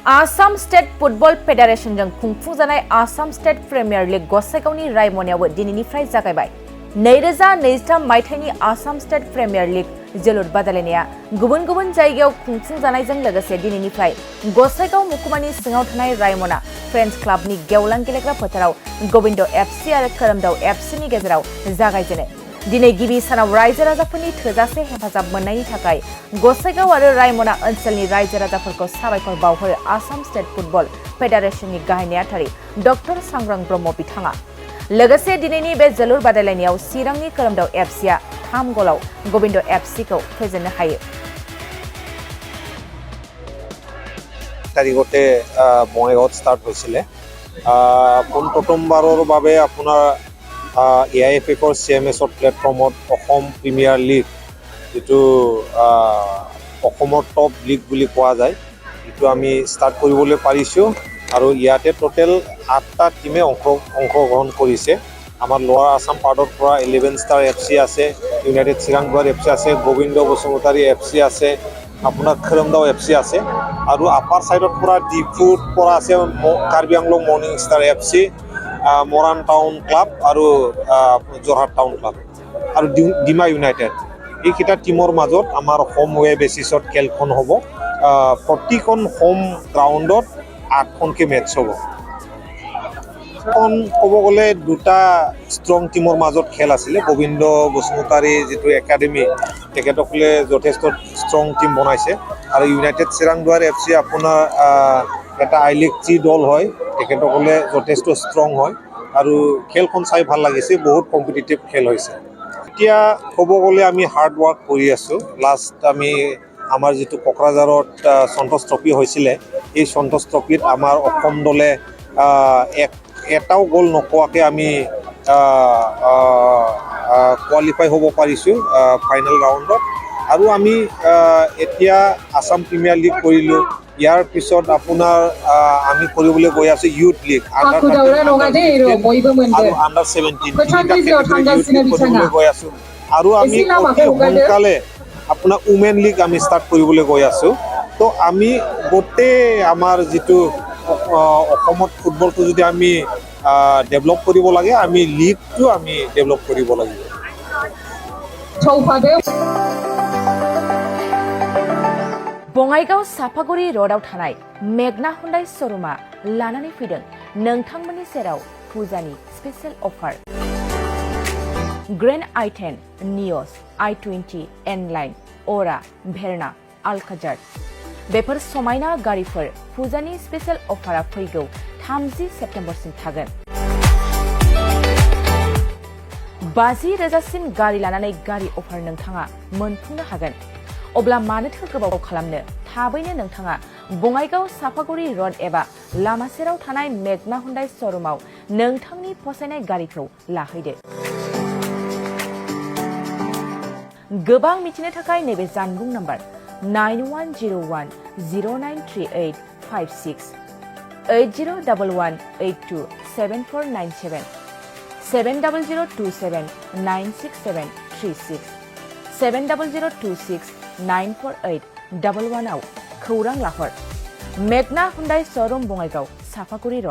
Assam state football फेडारेशनजों खुंफुंजानाय Assam state premier league गसाइगावनि रायमनायावबो दिनैनिफ्राय जागायबाय। 2023 मायथाइनि आसाम स्टेट प्रिमियर लीग जोलुर बादायलायनाया गुबुन गुबुन जायगायाव खुंफुंजानायजों लोगोसे दिनैनिफ्राय गसाइगाव मुखुमानि सिङाव थानाय रायमना फ्रेन्ड्स क्लाबनि गेवलां गेलेग्रा फोथाराव गोविंद एफसी आरो खोरोमदाव एफसीनि गेजेराव जागायजेनो। दिनै गिबि सानाव रायजो राजाफोरनि थोजासे हेफाजाब मोननायनि थाखाय गसाइगाव आरो रायमना ओनसोलनि रायजो राजाफोरखौ साबायखर बावहरो आसाम स्टेट फुटबल फेडारेशननि गाहाय नेहाथारि डक्टर सांग्रां ब्रह्म बिथाङा। लोगोसे दिनैनि बे जोलुर बादायलायनायाव चिरांनि खोरोमदाव एफसीआ 3 गलाव गोविंद एफसीखौ फेजेननो हायो। তাৰিখতে বঙাইগাঁৱত ষ্টাৰ্ট হৈছিলে। প্ৰথমবাৰৰ বাবে আপোনাৰ AIFFৰ CMSৰ প্লেটফৰ্মত অসম প্ৰিমিয়াৰ লীগ যিটো অসমৰ টপ লীগ বুলি কোৱা যায় এইটো আমি ষ্টাৰ্ট কৰিবলৈ পাৰিছোঁ আৰু ইয়াতে টোটেল 8টা টিমে অংশগ্ৰহণ কৰিছে। আমাৰ লোৱাৰ আসাম পাৰ্টৰ পৰা 11 ষ্টাৰ FC আছে, ইউনাইটেড চিৰাংদুৱাৰ FC আছে, গোবিন্দ বসুমতাৰী FC আছে, আপোনাৰ খৰমদাও FC আছে আৰু আপাৰ সাইডৰ পৰা ডিফুৰ পৰা আছে Karbi Anglong morning star FC, Moran town club আৰু যোৰহাট টাউন ক্লাব আৰু ডিমা ইউনাইটেড। এইকেইটা টিমৰ মাজত আমাৰ হোম ৱে বেচিছত খেলখন হ'ব। প্ৰতিখন হোম গ্ৰাউণ্ডত 8খনকৈ মেটচ হ'ব। ক'ব গ'লে দুটা ষ্ট্ৰং টিমৰ মাজত খেল আছিলে। গোবিন্দ বসুমতাৰী যিটো একাডেমি তেখেতসকলে যথেষ্ট ষ্ট্ৰং টিম বনাইছে আৰু ইউনাইটেড চিৰাংদুৱাৰ FC আপোনাৰ এটা আই লিগ 3 দল হয়, তেখেতসকলে যথেষ্ট ষ্ট্ৰং হয় আৰু খেলখন চাই ভাল লাগিছে। বহুত কম্পিটিটিভ খেল হৈছে। এতিয়া ক'ব গ'লে আমি হাৰ্ড ৱৰ্ক কৰি আছোঁ। লাষ্ট আমি আমাৰ যিটো কোকৰাঝাৰত সন্তোষ ট্ৰফি হৈছিলে, এই সন্তোষ ট্ৰফিত আমাৰ অসম দলে এটাও গ'ল নোপোৱাকৈ আমি কোৱালিফাই হ'ব পাৰিছোঁ ফাইনেল ৰাউণ্ডত। আৰু আমি এতিয়া আসাম প্ৰিমিয়াৰ লীগ কৰিলোঁ। ইয়াৰ পিছত আপোনাৰ আমি কৰিবলৈ গৈ আছোঁ ইউথ লীগ, আণ্ডাৰ 17 কৰিবলৈ গৈ আছোঁ আৰু আমি অতি সোনকালে আপোনাৰ উমেন লীগ আমি ষ্টাৰ্ট কৰিবলৈ গৈ আছোঁ। তো আমি গোটেই আমাৰ যিটো অসমত ফুটবলটো যদি আমি ডেভেলপ কৰিব লাগে, আমি লীগটো আমি ডেভেলপ কৰিব লাগিব। बङाइगाव साफागुरि र'डआव थानाय मेगना हुन्डाइ श'रुमा लानानै फैदों नोंथांमोननि सेराव फुजानि स्पेशल अफार। ग्रेन्ड i10, नियस, i20, N-लाइन, अरा, भेरना, आलकाजार बेफोर समायना गारिफोर फुजानि स्पेशल अफारा फैगौ 30 सेप्तेम्बरसिम थागोन। 50,000सिम गारि लानानै गारि अफार नोंथाङा मोनफुंनो हागोन। अब्ला मानोथो गोबाव खालामनो, थाबैनो नोंथाङा बङाइगाव साफागुरि र'ड एबा लामा सेराव थानाय मेगना हुन्डाइ श'रुमाव नोंथांनि फसायनाय गारिखौ लाहैदो। गोबां मिथिनो थाखाय नैबे जानबुं नाम्बार 9101093856 8011827497 700279673 70026948111 आव खौरां लाहर। मेगना हुन्डाइ श'रुम बङाइगाव साफागुरि र'ड।